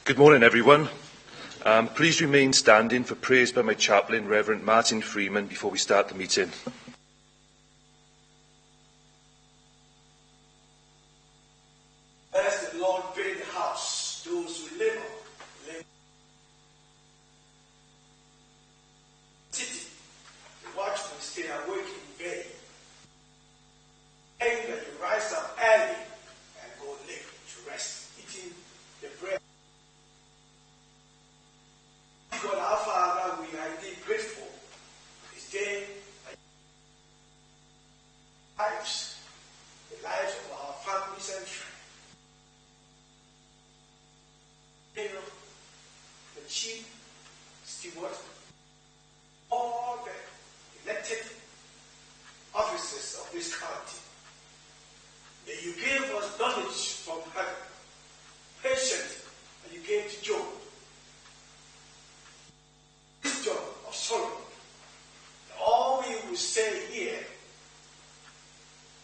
Good morning, everyone. Please remain standing for prayers by my chaplain, Reverend Martin Freeman, before we start the meeting. Bless the Lord, build the house, those who live city, the watchmen stay awake in vain. Aim that you rise up early and go late to rest, eating the bread. God our Father, we are indeed grateful for this day, lives, the lives of our families and friends. The chief steward, all the elected officers of this county. May you give us knowledge from heaven, patience, and you gave to Job. Wisdom of Solomon. All we will say here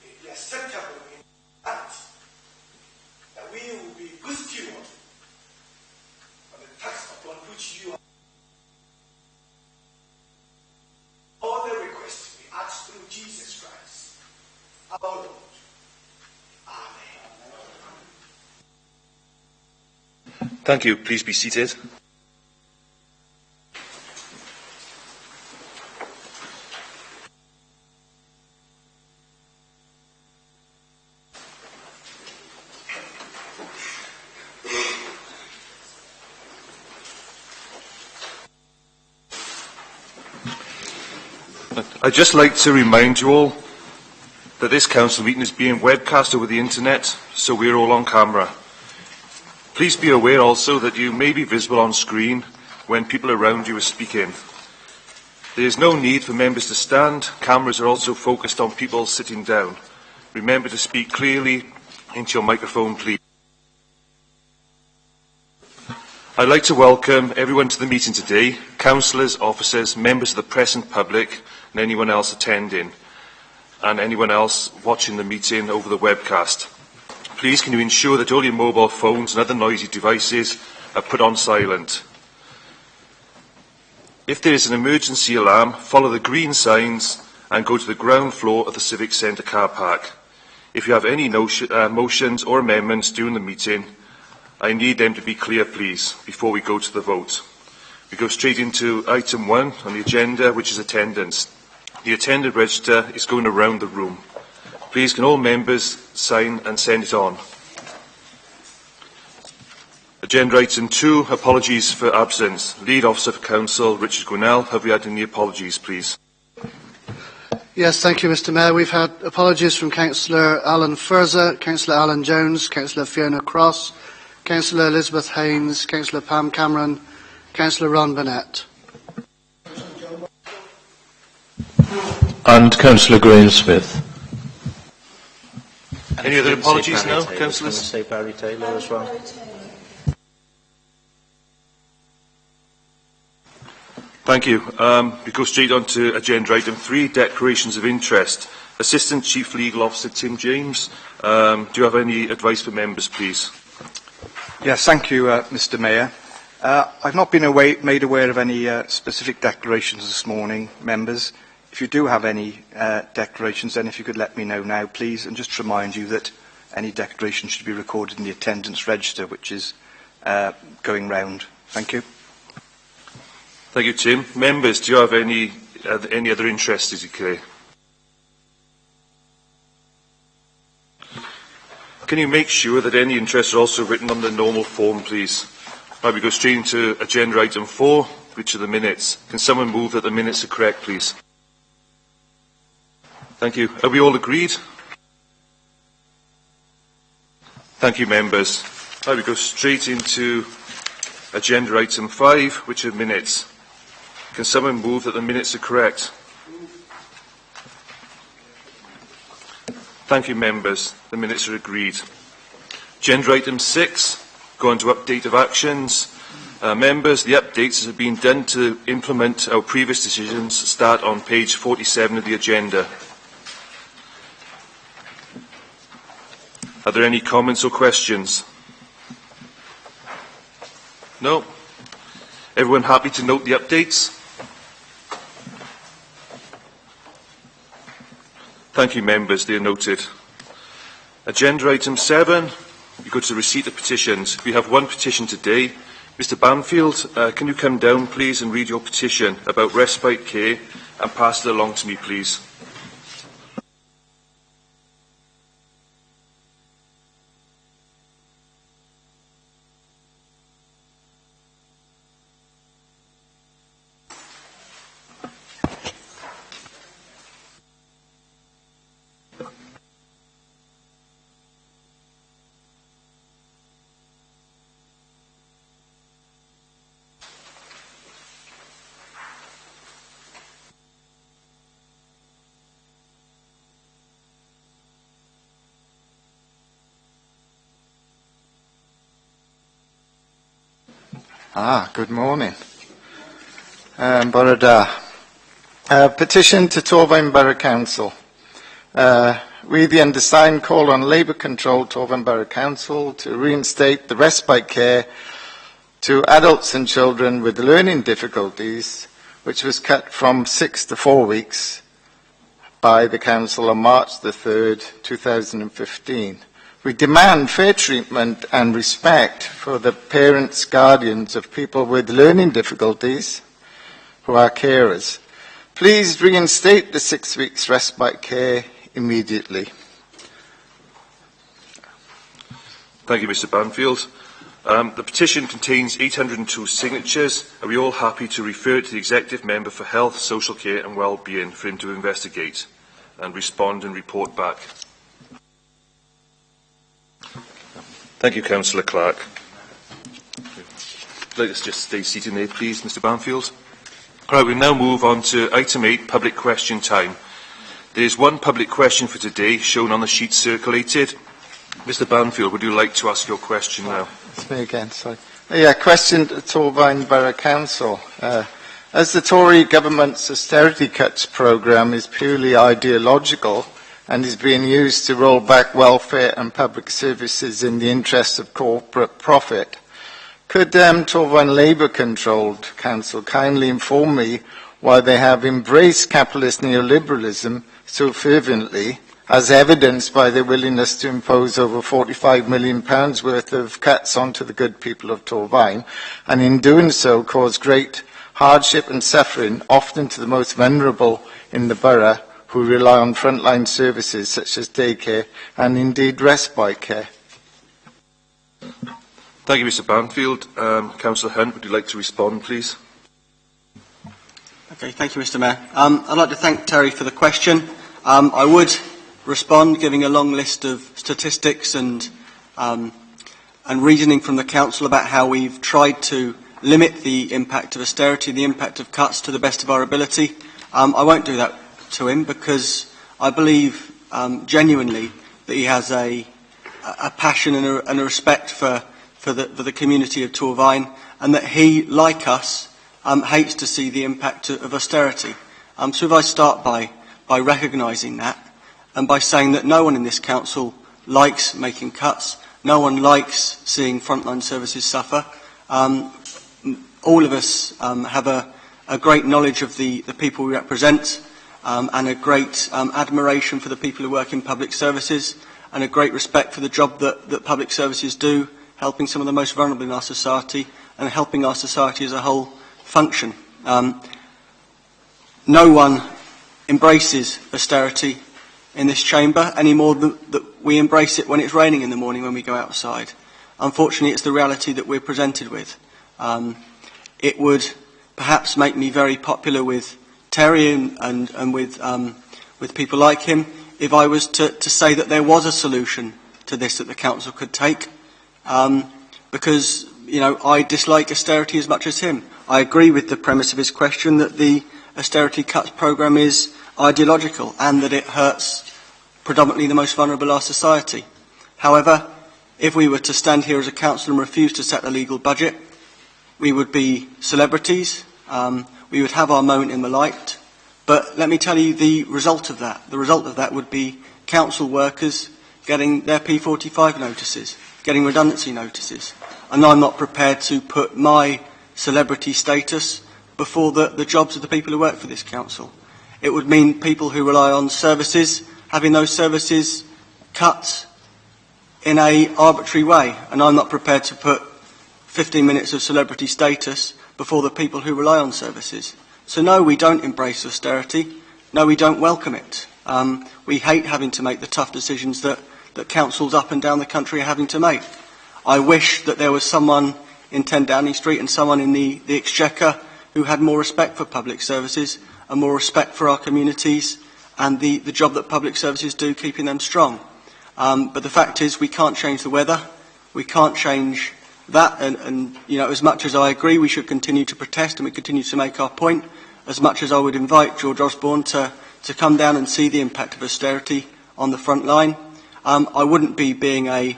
may be acceptable in that, that we will be good stewards of the task upon which you are. All the requests we ask through Jesus Christ, our Lord. Amen. Thank you. Please be seated. I'd just like to remind you all that this council meeting is being webcast over the internet, so we're all on camera. Please be aware also that you may be visible on screen when people around you are speaking. There is no need for members to stand. Cameras are also focused on people sitting down. Remember to speak clearly into your microphone, please. I'd like to welcome everyone to the meeting today, councillors, officers, members of the press and public, and anyone else attending, and anyone else watching the meeting over the webcast. Please can you ensure that all your mobile phones and other noisy devices are put on silent. If there is an emergency alarm, follow the green signs and go to the ground floor of the Civic Centre car park. If you have any motions or amendments during the meeting, I need them to be clear, please, before we go to the vote. We go straight into item 1 on the agenda, which is attendance. The attendance register is going around the room. Please, can all members sign and send it on? Agenda item 2, apologies for absence. Lead Officer for Council, Richard Gwinnell. Have we had any apologies, please? Yes, thank you, Mr Mayor. We've had apologies from Councillor Alan Furza, Councillor Alan Jones, Councillor Fiona Cross, Councillor Elizabeth Haynes, Councillor Pam Cameron, Councillor Ron Burnett. And Councillor Green-Smith. Any other apologies now, councillors? Say Barry Taylor as well. Thank you. We go straight on to agenda item 3, declarations of interest. Assistant Chief Legal Officer Tim James, do you have any advice for members, please? Yes, thank you, Mr Mayor. I've not been made aware of any specific declarations this morning, members. If you do have any declarations, then if you could let me know now, please, and just remind you that any declaration should be recorded in the attendance register, which is going round. Thank you. Thank you, Tim. Members, do you have any other interests as you declare? Can you make sure that any interests are also written on the normal form, please? Now we go straight into agenda item 4, which are the minutes. Can someone move that the minutes are correct, please? Thank you. Are we all agreed? Thank you, members. Now we go straight into agenda item 5, which are minutes. Can someone move that the minutes are correct? Thank you, members. The minutes are agreed. Agenda item 6, go on to update of actions. Members, the updates that have been done to implement our previous decisions start on page 47 of the agenda. Are there any comments or questions? No? Everyone happy to note the updates? Thank you, members. They are noted. Agenda item 7, you go to the receipt of petitions. We have one petition today. Mr Banfield, can you come down, please, and read your petition about respite care and pass it along to me, please? Good morning. Borough petition to Torfaen Borough Council. We, the undersigned, call on Labour-controlled Torfaen Borough Council to reinstate the respite care to adults and children with learning difficulties, which was cut from 6 to 4 weeks by the Council on March the 3rd, 2015. We demand fair treatment and respect for the parents, guardians of people with learning difficulties who are carers. Please reinstate the 6 weeks respite care immediately. Thank you, Mr Banfield. The petition contains 802 signatures. Are we all happy to refer it to the Executive Member for Health, Social Care and Wellbeing for him to investigate and respond and report back? Thank you, Councillor Clark. Let us just stay seated there, please, Mr Banfield. Right, we now move on to item 8, public question time. There is one public question for today, shown on the sheet circulated. Mr Banfield, would you like to ask your question now? It's me again, sorry. Question to Torfaen Borough Council. As the Tory government's austerity cuts programme is purely ideological and is being used to roll back welfare and public services in the interests of corporate profit, could Torfaen Labour-controlled Council kindly inform me why they have embraced capitalist neoliberalism so fervently, as evidenced by their willingness to impose over £45 million worth of cuts onto the good people of Torfaen, and in doing so cause great hardship and suffering, often to the most vulnerable in the borough, who rely on frontline services such as daycare and indeed respite care. Thank you, Mr Banfield. Councillor Hunt, would you like to respond, please? Okay, thank you, Mr Mayor. I'd like to thank Terry for the question. I would respond giving a long list of statistics and reasoning from the Council about how we've tried to limit the impact of austerity, the impact of cuts to the best of our ability. I won't do that to him because I believe genuinely that he has a passion and a respect for the community of Torfaen, and that he, like us, hates to see the impact of austerity. So if I start by recognising that, and by saying that no one in this council likes making cuts, no one likes seeing frontline services suffer. All of us have a great knowledge of the people we represent, and a great admiration for the people who work in public services, and a great respect for the job that public services do, helping some of the most vulnerable in our society, and helping our society as a whole function. No one embraces austerity in this chamber any more than that we embrace it when it's raining in the morning when we go outside. Unfortunately, it's the reality that we're presented with. It would perhaps make me very popular with Terry and with people like him if I was to say that there was a solution to this that the council could take, because I dislike austerity as much as him. I agree with the premise of his question that the austerity cuts programme is ideological and that it hurts predominantly the most vulnerable in our society. However, if we were to stand here as a council and refuse to set a legal budget, we would be celebrities, we would have our moment in the light, but let me tell you the result of that. The result of that would be council workers getting their P45 notices, getting redundancy notices. and I'm not prepared to put my celebrity status before the jobs of the people who work for this council. It would mean people who rely on services having those services cut in an arbitrary way, and I'm not prepared to put 15 minutes of celebrity status before the people who rely on services. So no, we don't embrace austerity. No, we don't welcome it. We hate having to make the tough decisions that councils up and down the country are having to make. I wish that there was someone in 10 Downing Street and someone in the Exchequer who had more respect for public services and more respect for our communities and the job that public services do, keeping them strong. But the fact is, we can't change the weather. We can't change that. And you know, as much as I agree we should continue to protest and we continue to make our point, as much as I would invite George Osborne to come down and see the impact of austerity on the front line, I wouldn't be being a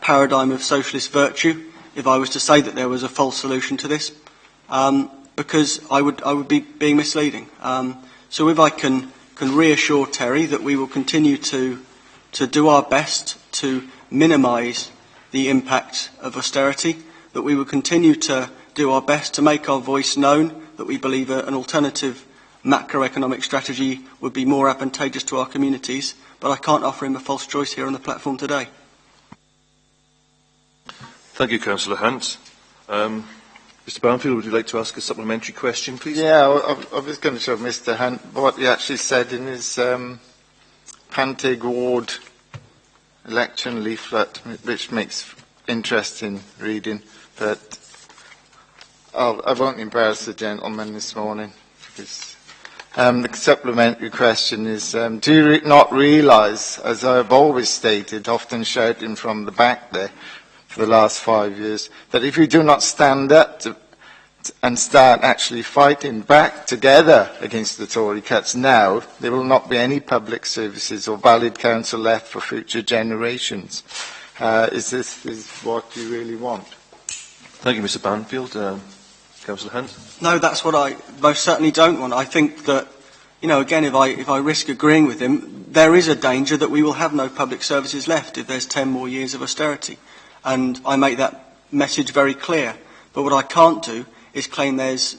paradigm of socialist virtue if I was to say that there was a false solution to this, because I would be being misleading. So if I can reassure Terry that we will continue to do our best to minimise the impact of austerity, that we will continue to do our best to make our voice known, that we believe an alternative macroeconomic strategy would be more advantageous to our communities, but I can't offer him a false choice here on the platform today. Thank you, Councillor Hunt. Mr Barnfield, would you like to ask a supplementary question, please? Yeah, I was going to show Mr Hunt what he actually said in his Panteg Ward election leaflet, which makes interesting reading, but I won't embarrass the gentleman this morning. Because, the supplementary question is, do you not realise, as I have always stated, often shouting from the back there for the last 5 years, that if you do not stand up and start actually fighting back together against the Tory cuts now, there will not be any public services or valid council left for future generations. Is this what you really want? Thank you, Mr Barnfield. Councillor Hunt? No, that's what I most certainly don't want. I think that, you know, again, if I risk agreeing with him, there is a danger that we will have no public services left if there's 10 more years of austerity. And I make that message very clear. But what I can't do is claim there's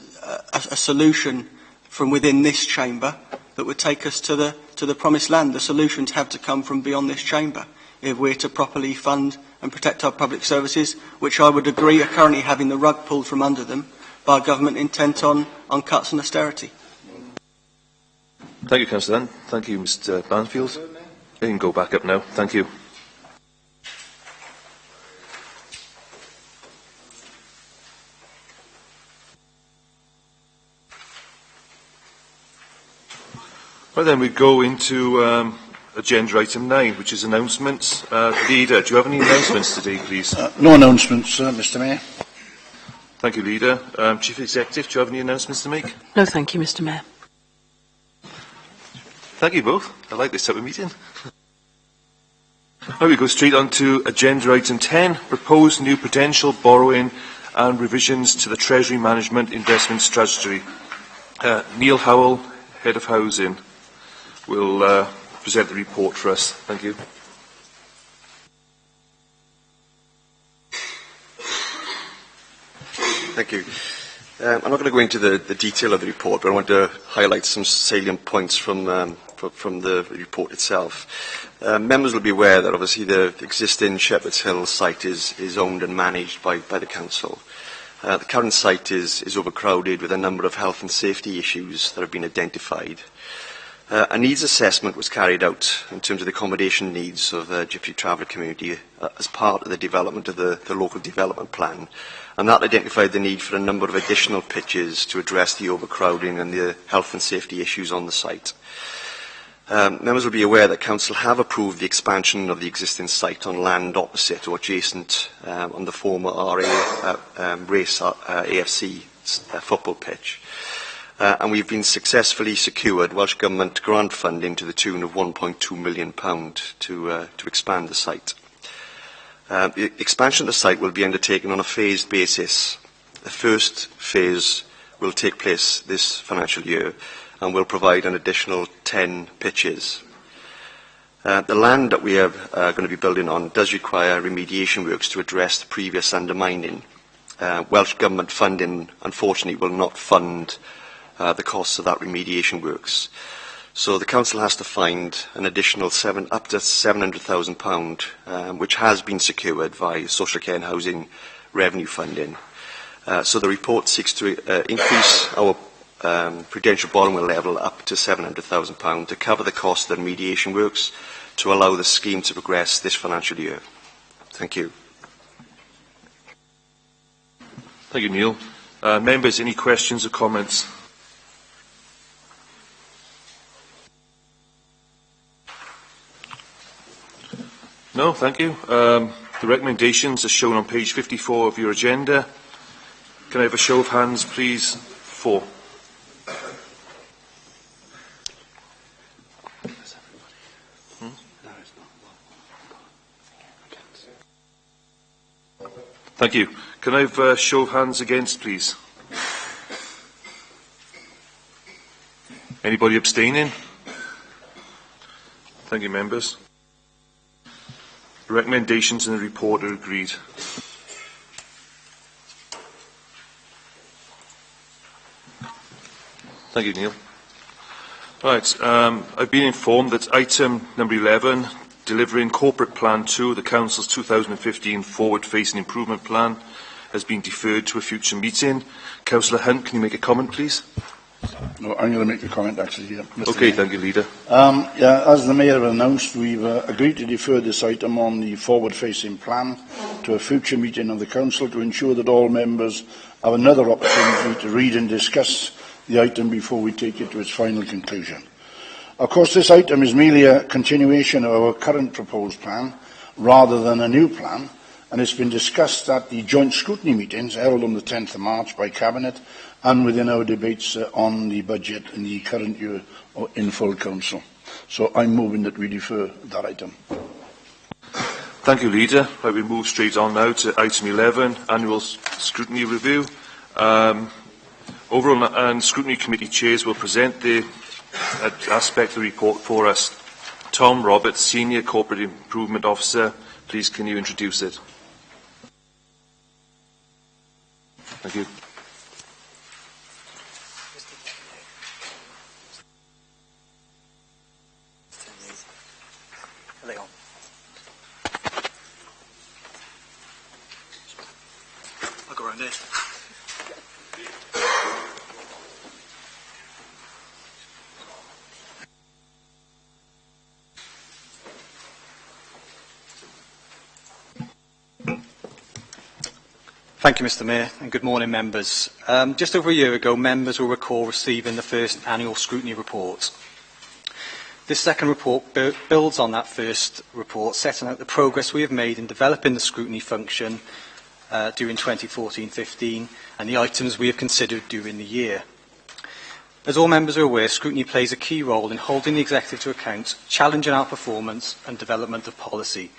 a solution from within this chamber that would take us to the promised land. The solutions have to come from beyond this chamber if we're to properly fund and protect our public services, which I would agree are currently having the rug pulled from under them by a government intent on cuts and austerity. Thank you, Councillor Hunt. Thank you, Mr Barnfield. You can go back up now. Thank you. Right then, we go into agenda item 9, which is announcements. Leader, do you have any announcements today, please? No announcements, Mr Mayor. Thank you, Leader. Chief Executive, do you have any announcements to make? No, thank you, Mr Mayor. Thank you both. I like this type of meeting. Now we go straight on to agenda item 10, proposed new prudential borrowing and revisions to the Treasury Management Investment Strategy. Neil Howell, Head of Housing, will present the report for us. Thank you. Thank you. I'm not going to go into the detail of the report, but I want to highlight some salient points from the report itself. Members will be aware that obviously the existing Shepherd's Hill site is owned and managed by the council. The current site is overcrowded with a number of health and safety issues that have been identified. A needs assessment was carried out in terms of the accommodation needs of the Gypsy Traveller community as part of the development of the local development plan, and that identified the need for a number of additional pitches to address the overcrowding and the health and safety issues on the site. Members will be aware that Council have approved the expansion of the existing site on land opposite or adjacent on the former race AFC football pitch. And we've been successfully secured Welsh Government grant funding to the tune of £1.2 million to expand the site. The expansion of the site will be undertaken on a phased basis. The first phase will take place this financial year and will provide an additional 10 pitches. The land that we are going to be building on does require remediation works to address the previous undermining. Welsh Government funding, unfortunately, will not fund the costs of that remediation works. So the Council has to find an additional up to £700,000, which has been secured via social care and housing revenue funding. So the report seeks to increase our prudential borrowing level up to £700,000 to cover the cost of the remediation works to allow the scheme to progress this financial year. Thank you. Thank you, Neil. Members, any questions or comments? No, thank you. The recommendations are shown on page 54 of your agenda. Can I have a show of hands, please, for? Thank you. Can I have a show of hands against, please? Anybody abstaining? Thank you, members. The recommendations in the report are agreed. Thank you, Neil. Right, I've been informed that item number 11, delivering Corporate Plan 2 of the Council's 2015 Forward-Facing Improvement Plan, has been deferred to a future meeting. Councillor Hunt, can you make a comment, please? No, I'm going to make a comment, actually, here. Okay, thank you, Leader. As the Mayor announced, we've agreed to defer this item on the forward-facing plan to a future meeting of the Council to ensure that all members have another opportunity to read and discuss the item before we take it to its final conclusion. Of course, this item is merely a continuation of our current proposed plan, rather than a new plan, and it's been discussed at the joint scrutiny meetings held on the 10th of March by Cabinet and within our debates on the budget in the current year in full Council. So I'm moving that we defer that item. Thank you, Leader. I will move straight on now to item 11, Annual Scrutiny Review. Overall and Scrutiny Committee Chairs will present the aspect of the report for us. Tom Roberts, Senior Corporate Improvement Officer, please can you introduce it? Thank you. I'll go around here. Thank you, Mr Mayor, and good morning, members. Just over a year ago, members will recall receiving the first annual scrutiny report. This second report builds on that first report, setting out the progress we have made in developing the scrutiny function during 2014-15 and the items we have considered during the year. As all members are aware, scrutiny plays a key role in holding the executive to account, challenging our performance and development of policy.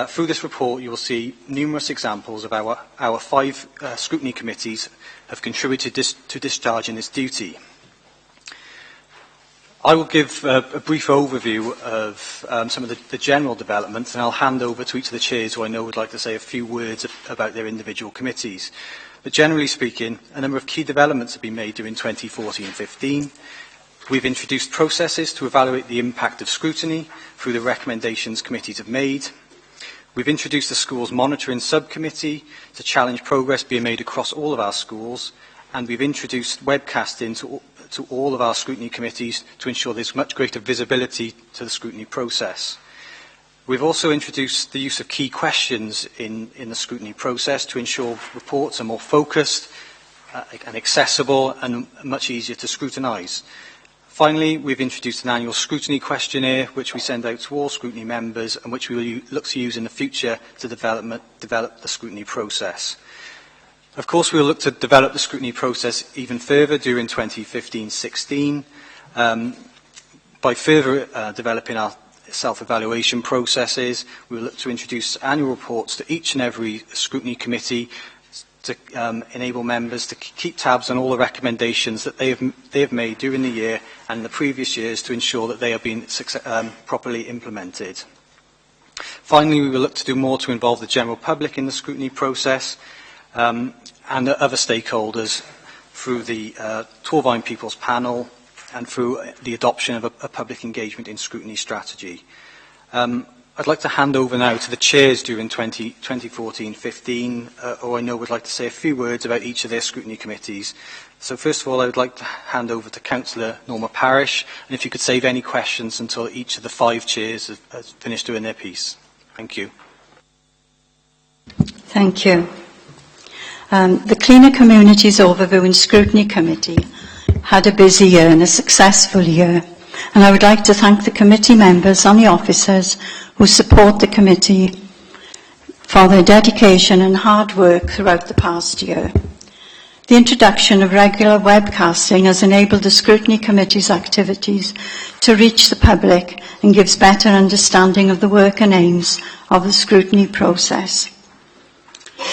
Through this report, you will see numerous examples of our 5 scrutiny committees have contributed to discharging this duty. I will give a brief overview of some of the general developments, and I'll hand over to each of the chairs who I know would like to say a few words about their individual committees. But generally speaking, a number of key developments have been made during 2014-15. We've introduced processes to evaluate the impact of scrutiny through the recommendations committees have made. We've introduced a schools monitoring subcommittee to challenge progress being made across all of our schools, and we've introduced webcasting to all of our scrutiny committees to ensure there's much greater visibility to the scrutiny process. We've also introduced the use of key questions in the scrutiny process to ensure reports are more focused and accessible and much easier to scrutinise. Finally, we've introduced an annual scrutiny questionnaire, which we send out to all scrutiny members and which we will look to use in the future to develop the scrutiny process. Of course, we will look to develop the scrutiny process even further during 2015-16 by further developing our self-evaluation processes. We will look to introduce annual reports to each and every scrutiny committee to enable members to keep tabs on all the recommendations that they have made during the year and the previous years to ensure that they are being properly implemented. Finally, we will look to do more to involve the general public in the scrutiny process and other stakeholders through the Torfaen People's Panel and through the adoption of a public engagement in scrutiny strategy. I'd like to hand over now to the chairs during 2014-15, who I know would like to say a few words about each of their scrutiny committees. So first of all, I would like to hand over to Councillor Norma Parish, and if you could save any questions until each of the 5 chairs has finished doing their piece. Thank you. Thank you. The Cleaner Communities Overview and Scrutiny Committee had a busy year and a successful year, and I would like to thank the committee members and the officers who support the committee for their dedication and hard work throughout the past year. The introduction of regular webcasting has enabled the Scrutiny Committee's activities to reach the public and gives better understanding of the work and aims of the scrutiny process.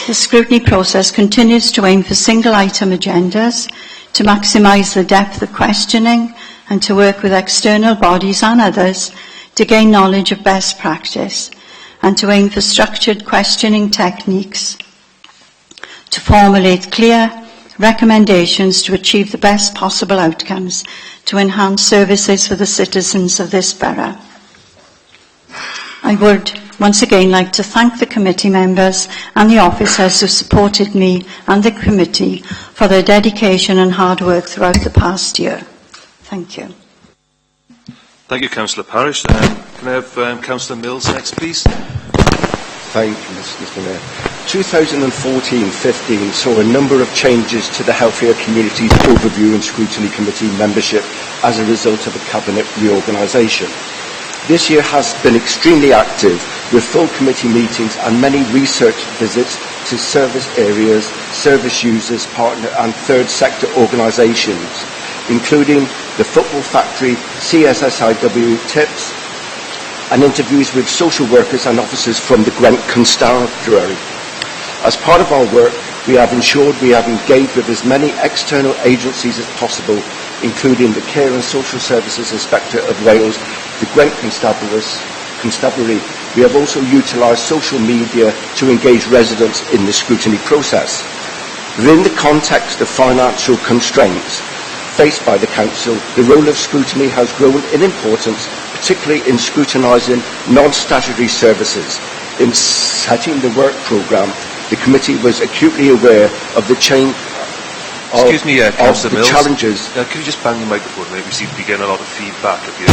The scrutiny process continues to aim for single-item agendas, to maximise the depth of questioning and to work with external bodies and others to gain knowledge of best practice and to aim for structured questioning techniques to formulate clear recommendations to achieve the best possible outcomes to enhance services for the citizens of this borough. I would once again like to thank the committee members and the officers who supported me and the committee for their dedication and hard work throughout the past year. Thank you. Thank you, Councillor Parish. Can I have Councillor Mills next, please? Thank you, Mr Mayor. 2014-15 saw a number of changes to the Healthier Communities Overview and Scrutiny Committee membership as a result of a cabinet reorganisation. This year has been extremely active, with full committee meetings and many research visits to service areas, service users, partner and third sector organisations, including the Football Factory, CSSIW, TIPS, and interviews with social workers and officers from the Gwent Constabulary. As part of our work, we have ensured we have engaged with as many external agencies as possible, including the Care and Social Services Inspector of Wales, the Gwent Constabulary. We have also utilised social media to engage residents in the scrutiny process. Within the context of financial constraints faced by the Council, the role of scrutiny has grown in importance, particularly in scrutinising non-statutory services. In setting the work programme, the committee was acutely aware of the change of Councillor Mills. Challenges. Could you just bang the microphone? Maybe we seem to be getting a lot of feedback up here.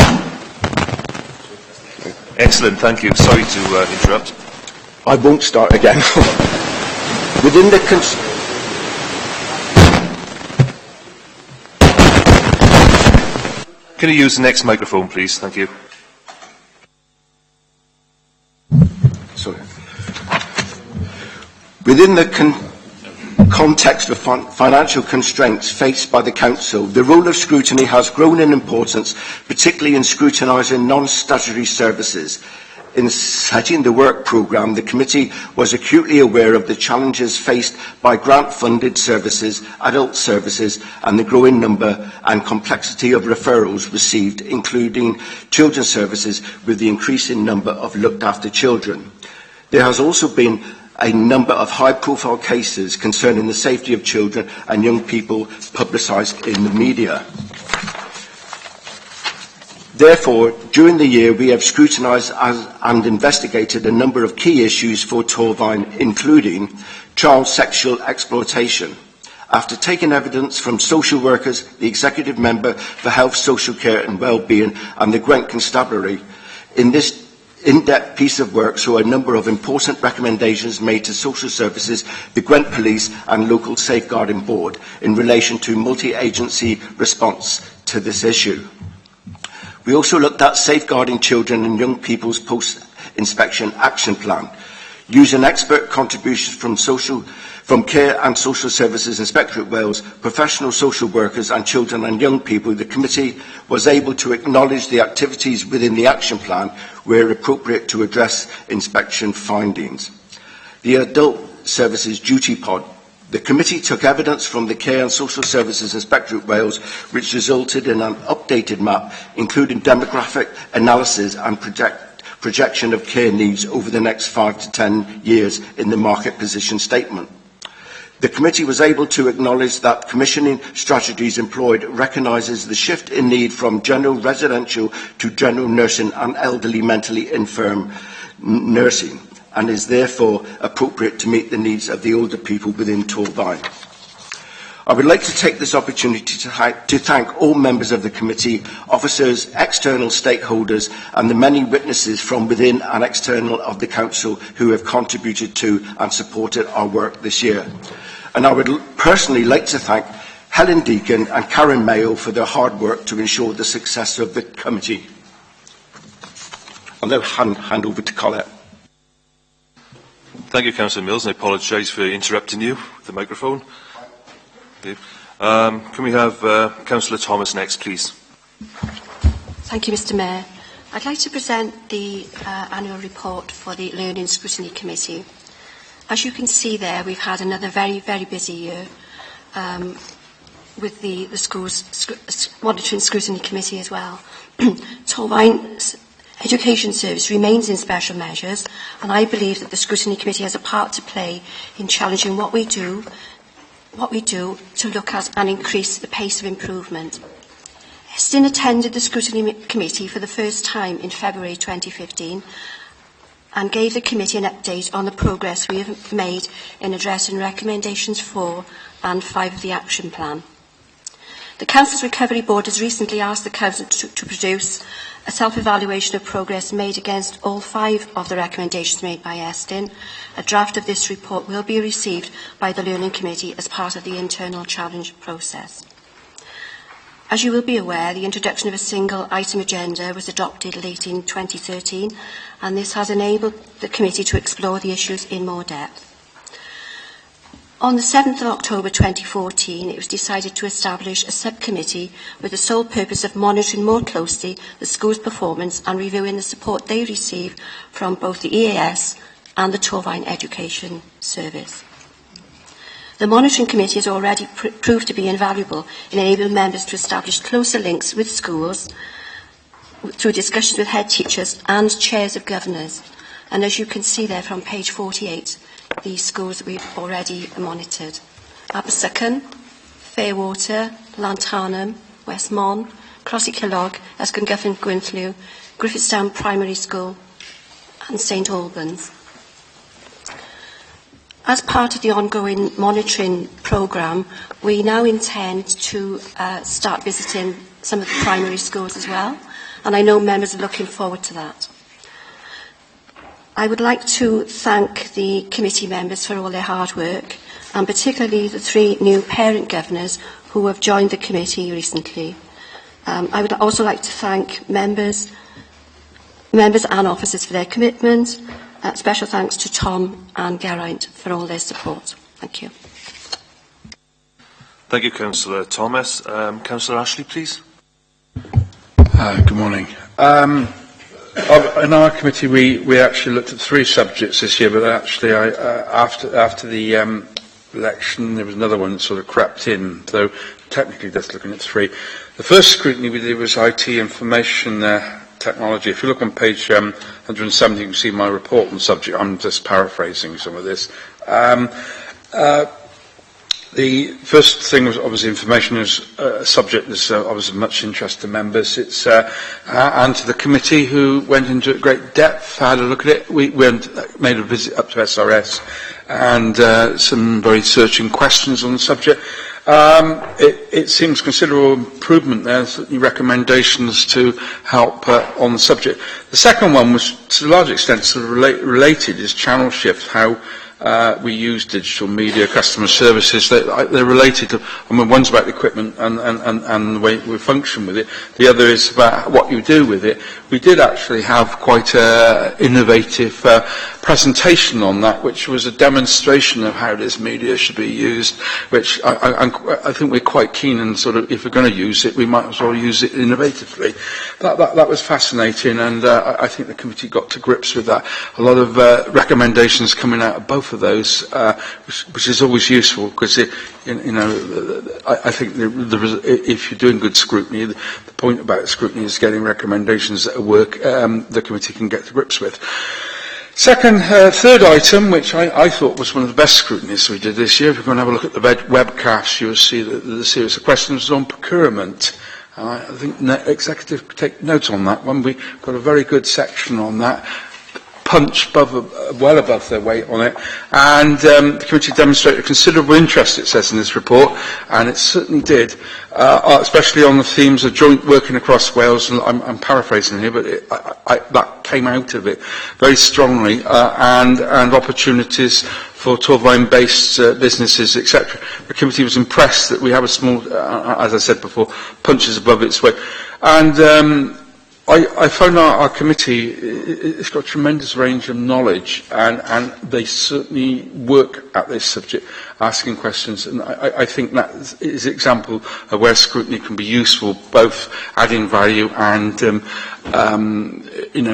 Excellent, thank you. Sorry to interrupt. I won't start again. Within the Can you use the next microphone, please? Thank you. Sorry. Within the context of financial constraints faced by the Council, the role of scrutiny has grown in importance, particularly in scrutinising non-statutory services. In setting the work programme, the committee was acutely aware of the challenges faced by grant-funded services, adult services, and the growing number and complexity of referrals received, including children's services, with the increasing number of looked-after children. There has also been a number of high-profile cases concerning the safety of children and young people publicised in the media. Therefore, during the year, we have scrutinised and investigated a number of key issues for Torfaen, including child sexual exploitation. After taking evidence from social workers, the Executive Member for Health, Social Care and Wellbeing, and the Gwent Constabulary, in this in-depth piece of work saw a number of important recommendations made to social services, the Gwent Police and local safeguarding board in relation to multi-agency response to this issue. We also looked at safeguarding children and young people's post-inspection action plan. Using expert contributions from Care and Social Services Inspectorate Wales, professional social workers and children and young people, the committee was able to acknowledge the activities within the action plan where appropriate to address inspection findings. The Adult Services Duty Pod The committee took evidence from the Care and Social Services Inspectorate Wales, which resulted in an updated map, including demographic analysis and projection of care needs over the next 5 to 10 years in the market position statement. The committee was able to acknowledge that commissioning strategies employed recognises the shift in need from general residential to general nursing and elderly mentally infirm nursing, and is therefore appropriate to meet the needs of the older people within Torfaen. I would like to take this opportunity to thank all members of the committee, officers, external stakeholders and the many witnesses from within and external of the council who have contributed to and supported our work this year. And I would personally like to thank Helen Deacon and Karen Mayo for their hard work to ensure the success of the committee. I'll now hand over to Colette. Thank you, Councillor Mills, and I apologise for interrupting you with the microphone. Okay. Can we have Councillor Thomas next, please? Thank you, Mr Mayor. I'd like to present the annual report for the Learning Scrutiny Committee. As you can see there, we've had another very, very busy year with the Schools Monitoring Scrutiny Committee as well. Torfaen's Education Service remains in special measures, and I believe that the Scrutiny Committee has a part to play in challenging what we do to look at and increase the pace of improvement. Estyn attended the Scrutiny Committee for the first time in February 2015 and gave the committee an update on the progress we have made in addressing recommendations 4 and 5 of the action plan. The Council's Recovery Board has recently asked the Council to produce a self-evaluation of progress made against all 5 of the recommendations made by Estyn. A draft of this report will be received by the Learning Committee as part of the internal challenge process. As you will be aware, the introduction of a single item agenda was adopted late in 2013, and this has enabled the committee to explore the issues in more depth. On the 7th of October 2014, it was decided to establish a subcommittee with the sole purpose of monitoring more closely the school's performance and reviewing the support they receive from both the EAS and the Torfaen Education Service. The Monitoring Committee has already proved to be invaluable in enabling members to establish closer links with schools through discussions with head teachers and chairs of governors. And as you can see there from page 48, the schools that we've already monitored: Abersycon, Fairwater, Llantarnam, Westmont, Crossy-Kellogg, Esgyrngyffin Gwynthlew, Griffithstown Primary School and St Albans. As part of the ongoing monitoring programme, we now intend to start visiting some of the primary schools as well, and I know members are looking forward to that. I would like to thank the committee members for all their hard work, and particularly the 3 new parent governors who have joined the committee recently. I would also like to thank members and officers for their commitment. Special thanks to Tom and Geraint for all their support. Thank you. Thank you, Councillor Thomas. Councillor Ashley, please. Good morning. In our committee, we actually looked at 3 subjects this year, but actually, after the election, there was another one that sort of crept in, so technically just looking at 3. The first scrutiny we did was IT information technology. If you look on page 170, you can see my report on the subject. I'm just paraphrasing some of this. The first thing was obviously information is a subject that's obviously much interest to members. It's and to the committee who went into it great depth, had a look at it. We made a visit up to SRS and some very searching questions on the subject. It seems considerable improvement there, certainly recommendations to help on the subject. The second one was, to a large extent, sort of related, is channel shift, how we use digital media, customer services. They're related to, I mean, one's about the equipment and the way we function with it. The other is about what you do with it. We did actually have quite an innovative presentation on that, which was a demonstration of how this media should be used, which I think we're quite keen and sort of, if we're going to use it, we might as well use it innovatively. That was fascinating, and I think the committee got to grips with that. A lot of recommendations coming out of both of those, which is always useful, because I think if you're doing good scrutiny, the point about scrutiny is getting recommendations that work the committee can get to grips with. Third item, which I thought was one of the best scrutinies we did this year, if you're going to have a look at the webcast, you'll see that the series of questions on procurement. I think the executive take note on that one. We've got a very good section on that. Punch well above their weight on it, and the committee demonstrated considerable interest, it says in this report, and it certainly did, especially on the themes of joint working across Wales, and I'm paraphrasing here, but that came out of it very strongly, and opportunities for Torfaen-based businesses, etc. The committee was impressed that we have a small, as I said before, punches above its weight, and I found our committee, it's got a tremendous range of knowledge, and they certainly work at this subject, asking questions, and I think that is an example of where scrutiny can be useful, both adding value and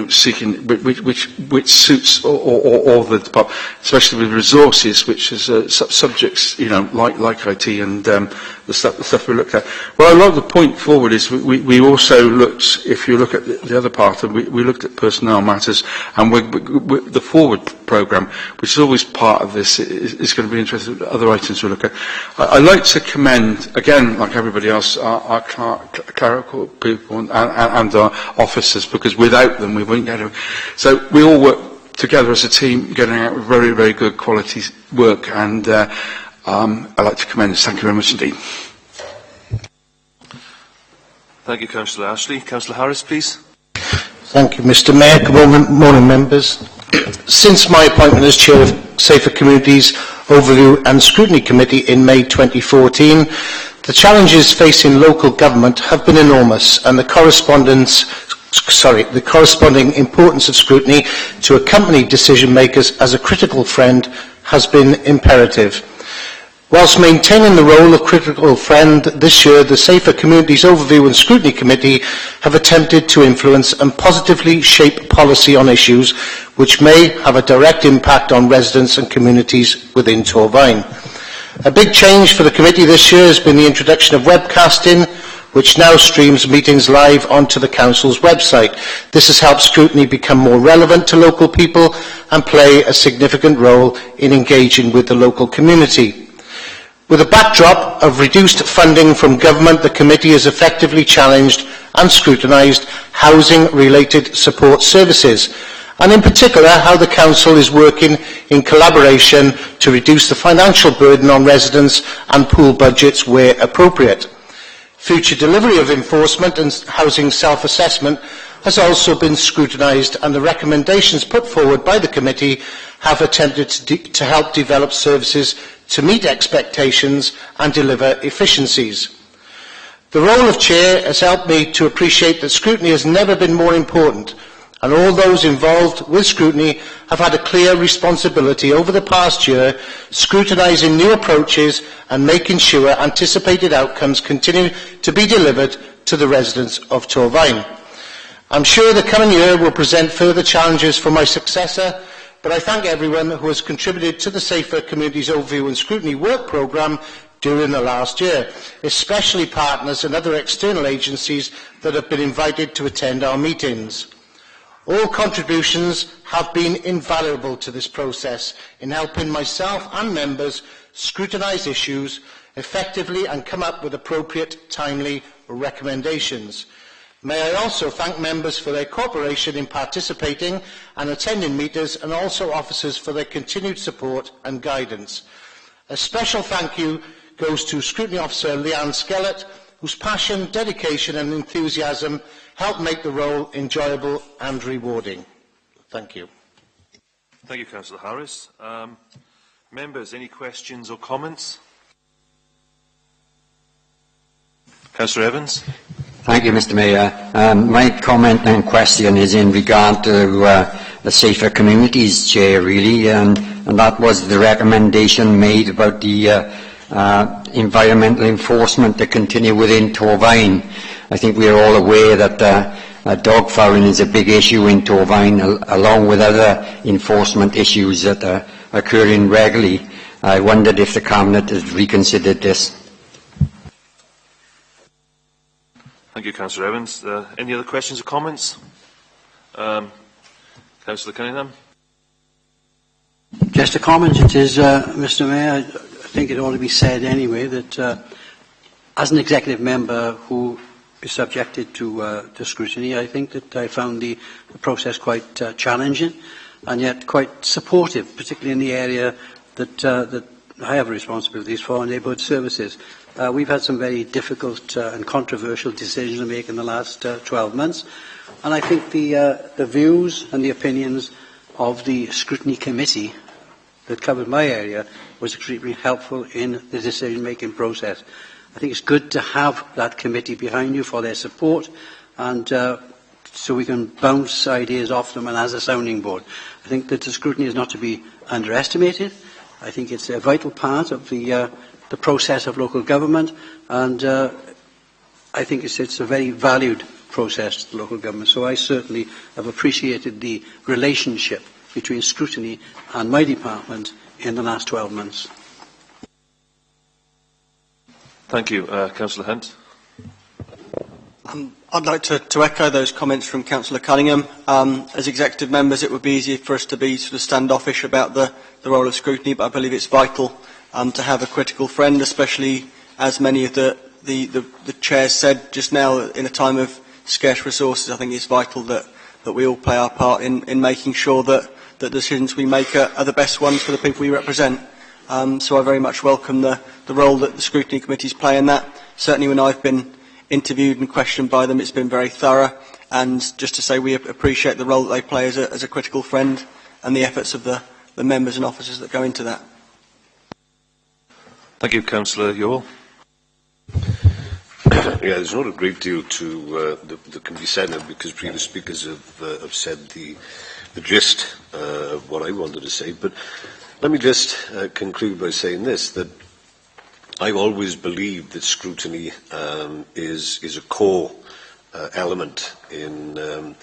seeking which suits all the department, especially with resources, which is subjects like IT and the stuff we looked at. Well, a lot of the point forward is we also looked, if you look at the other part, we looked at personnel matters, and the forward programme, which is always part of this, is going to be interesting. Other items we look at. I'd like to commend, again, like everybody else, our clerical people and our officers, because without them we wouldn't get it. So we all work together as a team, getting out very, very good quality work, and I'd like to commend this. Thank you very much indeed. Thank you, Councillor Ashley. Councillor Harris, please. Thank you, Mr. Mayor. Good morning, members. Since my appointment as Chair of Safer Communities Overview and Scrutiny Committee in May 2014, the challenges facing local government have been enormous, and the corresponding importance of scrutiny to accompany decision makers as a critical friend has been imperative. Whilst maintaining the role of critical friend, this year the Safer Communities Overview and Scrutiny Committee have attempted to influence and positively shape policy on issues which may have a direct impact on residents and communities within Torfaen. A big change for the committee this year has been the introduction of webcasting, which now streams meetings live onto the Council's website. This has helped scrutiny become more relevant to local people and play a significant role in engaging with the local community. With a backdrop of reduced funding from government, the committee has effectively challenged and scrutinised housing-related support services, and in particular how the Council is working in collaboration to reduce the financial burden on residents and pool budgets where appropriate. Future delivery of enforcement and housing self-assessment has also been scrutinised, and the recommendations put forward by the committee have attempted to help develop services to meet expectations and deliver efficiencies. The role of Chair has helped me to appreciate that scrutiny has never been more important, and all those involved with scrutiny have had a clear responsibility over the past year, scrutinising new approaches and making sure anticipated outcomes continue to be delivered to the residents of Torfaen. I'm sure the coming year will present further challenges for my successor, but I thank everyone who has contributed to the Safer Communities Overview and Scrutiny work programme during the last year, especially partners and other external agencies that have been invited to attend our meetings. All contributions have been invaluable to this process in helping myself and members scrutinise issues effectively and come up with appropriate, timely recommendations. May I also thank members for their cooperation in participating and attending meetings, and also officers for their continued support and guidance. A special thank you goes to Scrutiny Officer Leanne Skellett, whose passion, dedication and enthusiasm helped make the role enjoyable and rewarding. Thank you. Thank you, Councillor Harris. Members, any questions or comments? Councillor Evans. Thank you, Mr. Mayor. My comment and question is in regard to Safer Communities Chair, really, and that was the recommendation made about the environmental enforcement to continue within Torvine. I think we are all aware that dog fouling is a big issue in Torvine, along with other enforcement issues that are occurring regularly. I wondered if the Cabinet has reconsidered this. Thank you, Councillor Evans. Any other questions or comments? Councillor Cunningham. Just a comment. It is, Mr. Mayor, I think it ought to be said anyway that as an executive member who is subjected to scrutiny, I think that I found the process quite challenging and yet quite supportive, particularly in the area that I have responsibilities for, neighbourhood services. We've had some very difficult and controversial decisions to make in the last 12 months, and I think the views and the opinions of the scrutiny committee that covered my area was extremely helpful in the decision-making process. I think it's good to have that committee behind you for their support, and so we can bounce ideas off them and as a sounding board. I think that the scrutiny is not to be underestimated. I think it's a vital part of the process of local government, and I think it's a very valued process to local government. So I certainly have appreciated the relationship between scrutiny and my department in the last 12 months. Thank you. Councillor Hunt. I'd like to echo those comments from Councillor Cunningham. As executive members, it would be easy for us to be sort of standoffish about the role of scrutiny, but I believe it's vital to have a critical friend, especially as many of the chairs said just now, in a time of scarce resources. I think it's vital that we all play our part in making sure that the decisions we make are the best ones for the people we represent. So I very much welcome the role that the scrutiny committees play in that. Certainly when I've been interviewed and questioned by them, it's been very thorough, and just to say we appreciate the role that they play as a critical friend and the efforts of the members and officers that go into that. Thank you, Councillor Yule. Yeah, there's not a great deal that can be said now because previous speakers have said the gist of what I wanted to say. But let me just conclude by saying this, that I've always believed that scrutiny is a core element in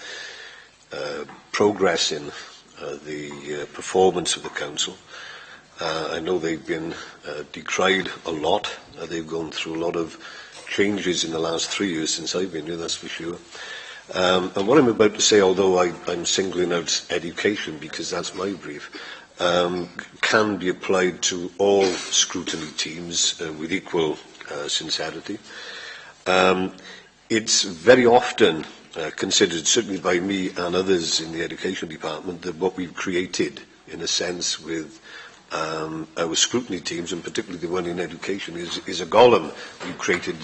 progressing the performance of the Council. I know they've been decried a lot. They've gone through a lot of changes in the last 3 years since I've been here, that's for sure. And what I'm about to say, although I'm singling out education because that's my brief, can be applied to all scrutiny teams with equal sincerity. It's very often considered, certainly by me and others in the education department, that what we've created, in a sense, with our scrutiny teams, and particularly the one in education, is a golem. We've created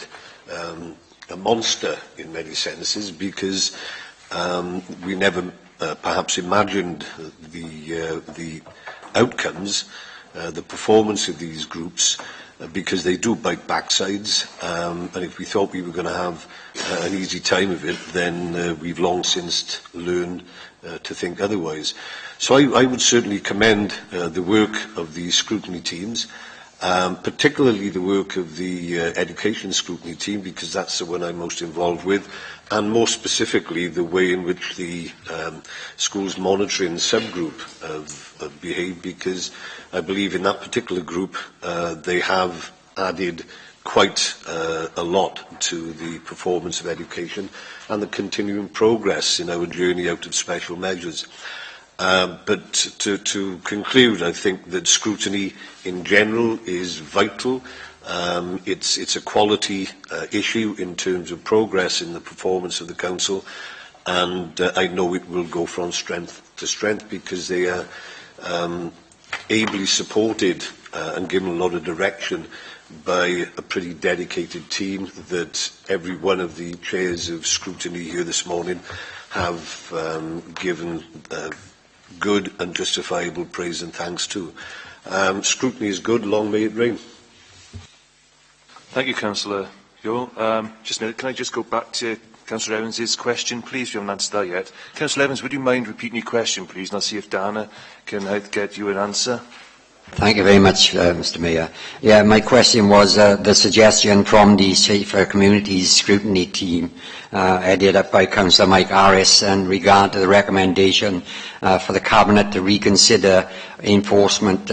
a monster in many senses because we never perhaps imagined the outcomes, the performance of these groups, because they do bite backsides, and if we thought we were going to have an easy time of it, then we've long since learned to think otherwise. So I would certainly commend the work of the scrutiny teams, particularly the work of the education scrutiny team, because that's the one I'm most involved with, and more specifically the way in which the schools monitoring subgroup have behaved, because I believe in that particular group they have added quite a lot to the performance of education and the continuing progress in our journey out of special measures. But to conclude, I think that scrutiny in general is vital. It's a quality issue in terms of progress in the performance of the Council, and I know it will go from strength to strength because they are ably supported and given a lot of direction by a pretty dedicated team that every one of the chairs of scrutiny here this morning have given good and justifiable praise and thanks to. Scrutiny is good, long may it rain. Thank you, Councillor Yule. Just a minute, can I just go back to Councillor Evans' question, please. We haven't answered that yet. Councillor Evans, would you mind repeating your question, please, and I'll see if Dana can get you an answer. Thank you very much, Mr. Mayor. Yeah, my question was the suggestion from the Safer Communities Scrutiny Team, headed up by Councillor Mike Harris, in regard to the recommendation for the Cabinet to reconsider enforcement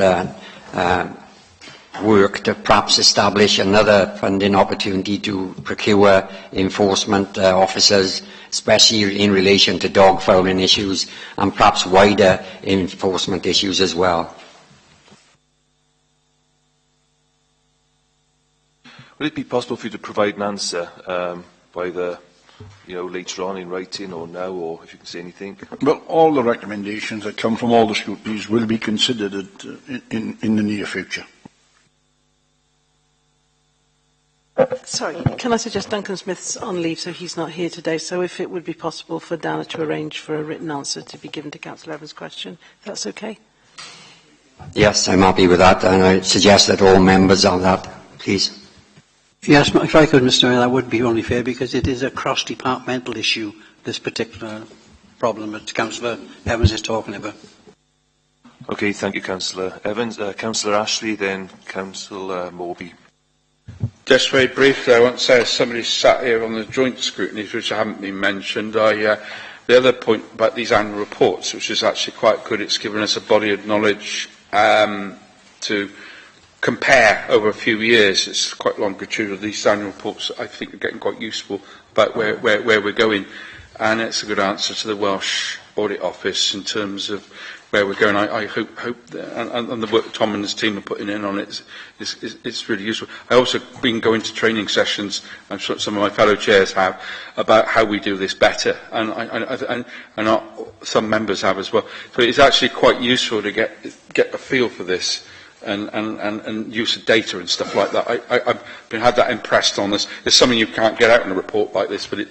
work to perhaps establish another funding opportunity to procure enforcement officers, especially in relation to dog fouling issues, and perhaps wider enforcement issues as well. Would it be possible for you to provide an answer by the, later on in writing or now, or if you can say anything? Well, all the recommendations that come from all the scrutinies will be considered in the near future. Sorry, can I suggest Duncan Smith's on leave, so he's not here today, so if it would be possible for Dana to arrange for a written answer to be given to Councillor Evans' question, if that's okay? Yes, I'm happy with that, and I suggest that all members of that, please. Yes, if I could, Mr. Mayor, that would be only fair, because it is a cross-departmental issue, this particular problem that Councillor Evans is talking about. Okay, thank you, Councillor Evans. Councillor Ashley, then Councillor Moby. Just very briefly, I want to say, as somebody sat here on the joint scrutinies, which haven't been mentioned, the other point about these annual reports, which is actually quite good, it's given us a body of knowledge to compare over a few years. It's quite longitudinal. These annual reports, I think, are getting quite useful about where we're going. And it's a good answer to the Welsh Audit Office in terms of where we're going. I hope that, and the work Tom and his team are putting in on it is really useful. I also been going to training sessions, I'm sure some of my fellow chairs have, about how we do this better, and some members have as well. So it's actually quite useful to get a feel for this. And use of data and stuff like that. I've had that impressed on this. It's something you can't get out in a report like this, but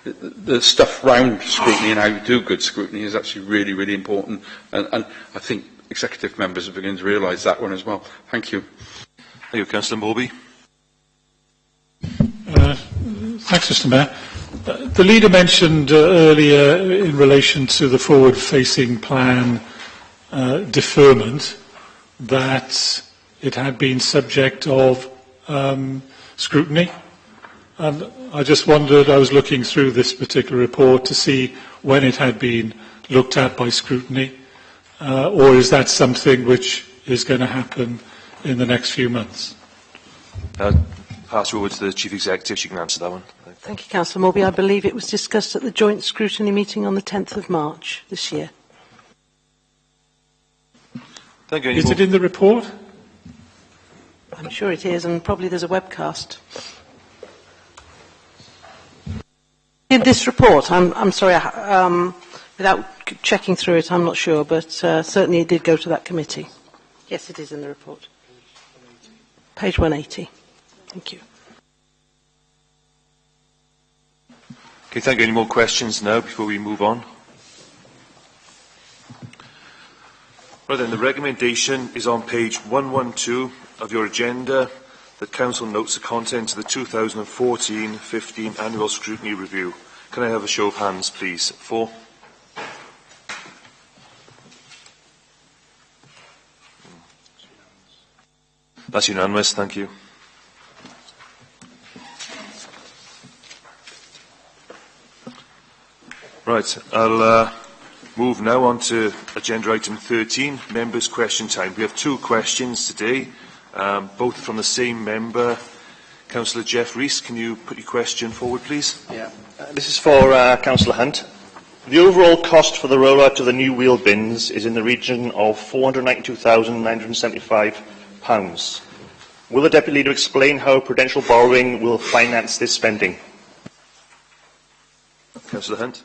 the stuff round scrutiny and how you do good scrutiny is actually really, really important. And I think executive members are beginning to realise that one as well. Thank you. Thank you, Councillor Moby. Thanks, Mr. Mayor. The leader mentioned earlier in relation to the forward-facing plan deferment that it had been subject of scrutiny. And I just wondered, I was looking through this particular report to see when it had been looked at by scrutiny, or is that something which is going to happen in the next few months? Pass you over to the Chief Executive, she can answer that one. Thank you, Councillor Moby. I believe it was discussed at the joint scrutiny meeting on the 10th of March this year. Thank you. Is it in the report? I'm sure it is, and probably there's a webcast. In this report, I'm sorry, without checking through it, I'm not sure, but certainly it did go to that committee. Yes, it is in the report. Page 180. Thank you. Okay, thank you. Any more questions now before we move on? Right then, the recommendation is on page 112 of your agenda. The Council notes the content of the 2014-15 Annual Scrutiny Review. Can I have a show of hands, please? For? That's unanimous, thank you. Right, I'll move now on to agenda item 13, members' question time. We have two questions today, both from the same member. Councillor Jeff Rees, can you put your question forward, please? Yeah, this is for Councillor Hunt. The overall cost for the rollout of the new wheel bins is in the region of £492,975. Will the Deputy Leader explain how prudential borrowing will finance this spending? Councillor Hunt.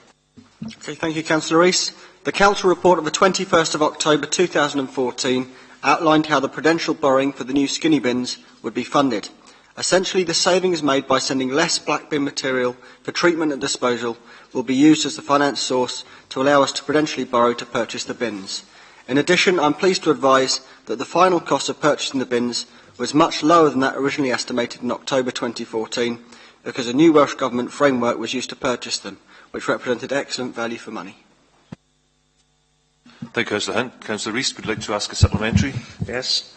Okay, thank you, Councillor Rees. The Council report of the 21st of October 2014 outlined how the prudential borrowing for the new skinny bins would be funded. Essentially, the savings made by sending less black bin material for treatment and disposal will be used as the finance source to allow us to prudentially borrow to purchase the bins. In addition, I'm pleased to advise that the final cost of purchasing the bins was much lower than that originally estimated in October 2014, because a new Welsh Government framework was used to purchase them, which represented excellent value for money. Thank you, Councillor Hunt. Councillor Rees, would you like to ask a supplementary? Yes.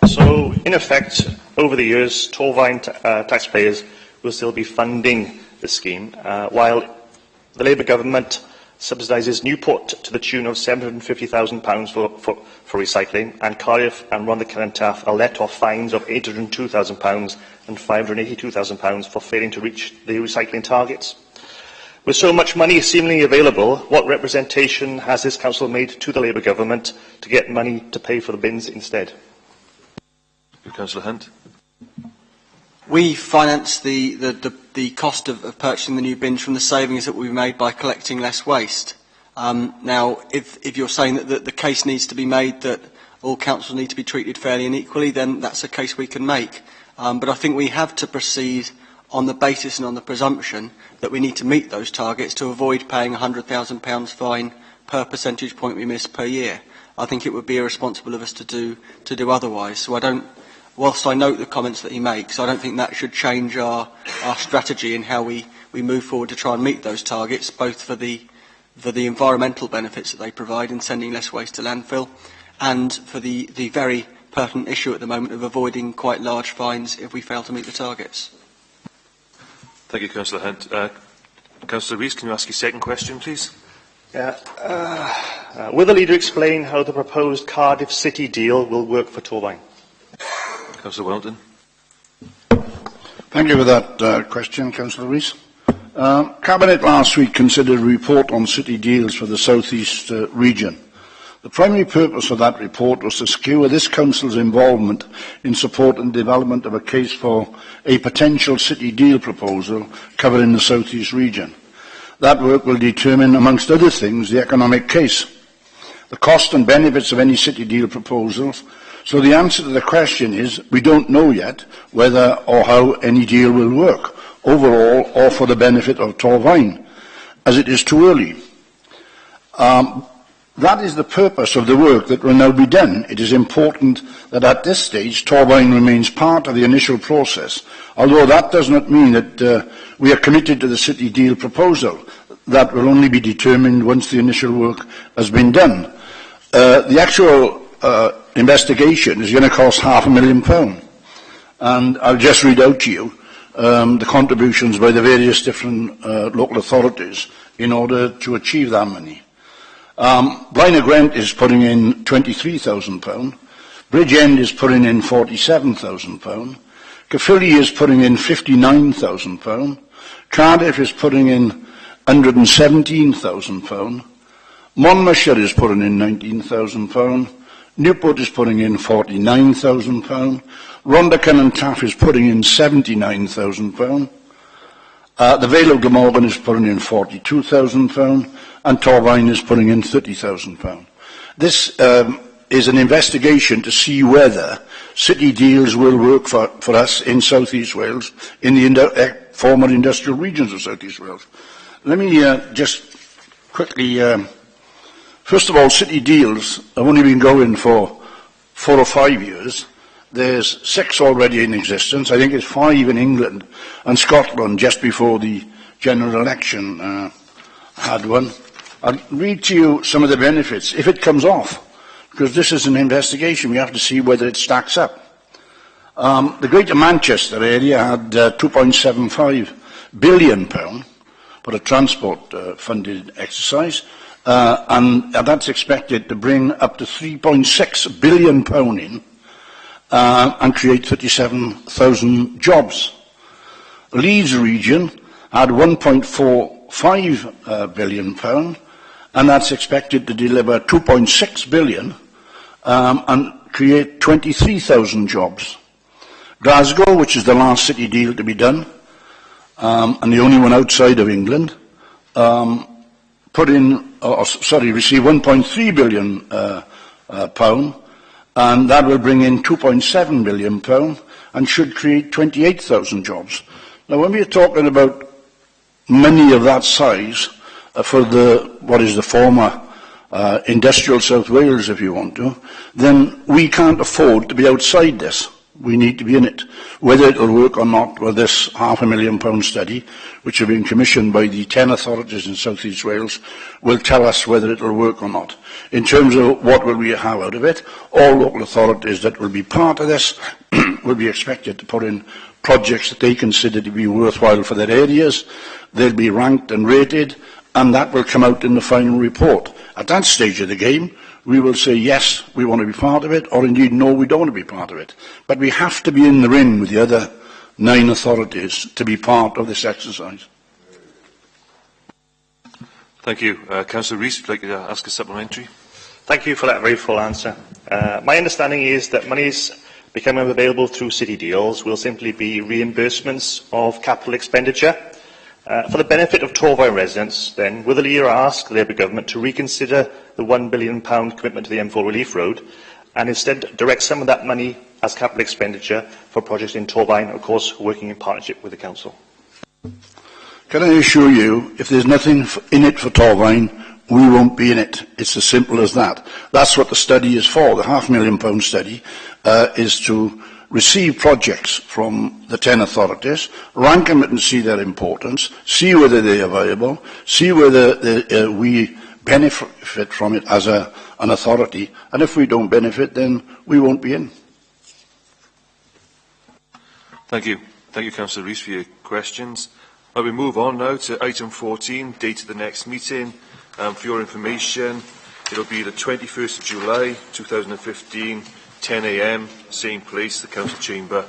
So, in effect, over the years, Torfaen taxpayers will still be funding the scheme, while the Labour government subsidises Newport to the tune of £750,000 for recycling, and Cardiff and Rhondda and Taff are let off fines of £802,000 and £582,000 for failing to reach the recycling targets. With so much money seemingly available, what representation has this council made to the Labour government to get money to pay for the bins instead? Councillor Hunt. We finance the cost of purchasing the new bins from the savings that we made by collecting less waste. Now, if you're saying that the case needs to be made that all councils need to be treated fairly and equally, then that's a case we can make. But I think we have to proceed on the basis and on the presumption that we need to meet those targets to avoid paying a £100,000 fine per percentage point we miss per year. I think it would be irresponsible of us to do otherwise. So whilst I note the comments that he makes, I don't think that should change our strategy in how we move forward to try and meet those targets, both for the environmental benefits that they provide in sending less waste to landfill, and for the very pertinent issue at the moment of avoiding quite large fines if we fail to meet the targets. Thank you, Councillor Hunt. Councillor Rees, can you ask your second question, please? Will the leader explain how the proposed Cardiff City deal will work for Torfaen? Councillor Wellington. Thank you for that question, Councillor Rees. Cabinet last week considered a report on city deals for the South East region. The primary purpose of that report was to secure this council's involvement in support and development of a case for a potential city deal proposal covering the South East region. That work will determine, amongst other things, the economic case, the cost and benefits of any city deal proposals. So the answer to the question is, we don't know yet whether or how any deal will work, overall or for the benefit of Torfaen, as it is too early. That is the purpose of the work that will now be done. It is important that at this stage Torfaen remains part of the initial process, although that does not mean that we are committed to the city deal proposal. That will only be determined once the initial work has been done. The actual investigation is going to cost £500,000, and I'll just read out to you the contributions by the various different local authorities in order to achieve that money. Blaenau Gwent is putting in £23,000, Bridgend is putting in £47,000, Caerphilly is putting in £59,000, Cardiff is putting in £117,000, Monmouthshire is putting in £19,000, Newport is putting in £49,000, Rhondda and Taff is putting in £79,000, the Vale of Glamorgan is putting in £42,000, and Torfaen is putting in £30,000. This is an investigation to see whether city deals will work for us in South East Wales, in the former industrial regions of South East Wales. Let me just quickly, first of all, city deals have only been going for 4 or 5 years. There's 6 already in existence. I think it's 5 in England, and Scotland just before the general election had one. I'll read to you some of the benefits, if it comes off, because this is an investigation. We have to see whether it stacks up. The Greater Manchester area had £2.75 billion for a transport-funded exercise, and that's expected to bring up to £3.6 billion in and create 37,000 jobs. The Leeds region had £1.45 billion, and that's expected to deliver £2.6 billion and create 23,000 jobs. Glasgow, which is the last city deal to be done, and the only one outside of England, received £1.3 billion pound, and that will bring in £2.7 billion and should create 28,000 jobs. Now, when we are talking about money of that size for what is the former industrial South Wales, if you want to, then we can't afford to be outside this. We need to be in it. Whether it will work or not, well, this £500,000 study, which has been commissioned by the 10 authorities in South East Wales, will tell us whether it will work or not. In terms of what will we have out of it, all local authorities that will be part of this will be expected to put in projects that they consider to be worthwhile for their areas. They'll be ranked and rated, and that will come out in the final report. At that stage of the game, we will say, yes, we want to be part of it, or indeed, no, we don't want to be part of it. But we have to be in the ring with the other 9 authorities to be part of this exercise. Thank you. Councillor Rees, would you like to ask a supplementary? Thank you for that very full answer. My understanding is that monies becoming available through city deals will simply be reimbursements of capital expenditure. For the benefit of Torfaen residents, then, will the Leader ask the Labour Government to reconsider the £1 billion commitment to the M4 Relief Road and instead direct some of that money as capital expenditure for projects in Torfaen, of course, working in partnership with the Council? Can I assure you, if there's nothing in it for Torfaen, we won't be in it. It's as simple as that. That's what the study is for. The £500,000 study is to receive projects from the 10 authorities, rank them and see their importance, see whether they are viable, see whether we benefit from it as an authority, and if we don't benefit, then we won't be in. Thank you. Thank you, Councillor Rees, for your questions. We move on now to item 14, date of the next meeting. For your information, it will be the 21st of July 2015, 10 a.m, same place, the Council Chamber.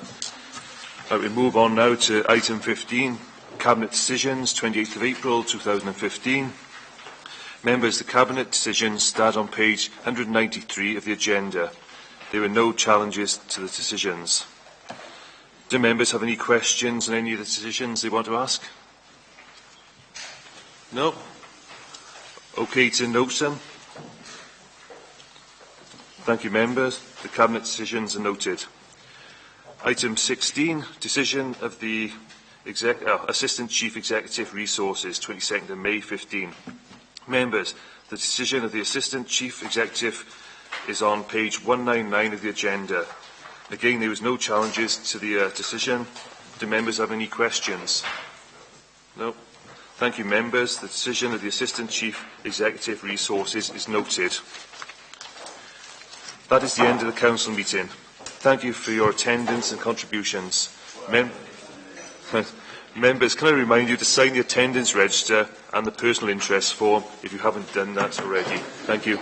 We move on now to item 15, Cabinet Decisions, 28th of April 2015. Members, the Cabinet decisions start on page 193 of the agenda. There were no challenges to the decisions. Do members have any questions on any of the decisions they want to ask? No? Okay to note them? Thank you, members. The Cabinet decisions are noted. Item 16, decision of the Assistant Chief Executive Resources, 22nd of May 15. Members, the decision of the Assistant Chief Executive is on page 199 of the agenda. Again, there was no challenges to the decision. Do members have any questions? No. Thank you, members. The decision of the Assistant Chief Executive Resources is noted. That is the end of the Council meeting. Thank you for your attendance and contributions. Members, can I remind you to sign the attendance register and the personal interest form if you haven't done that already. Thank you.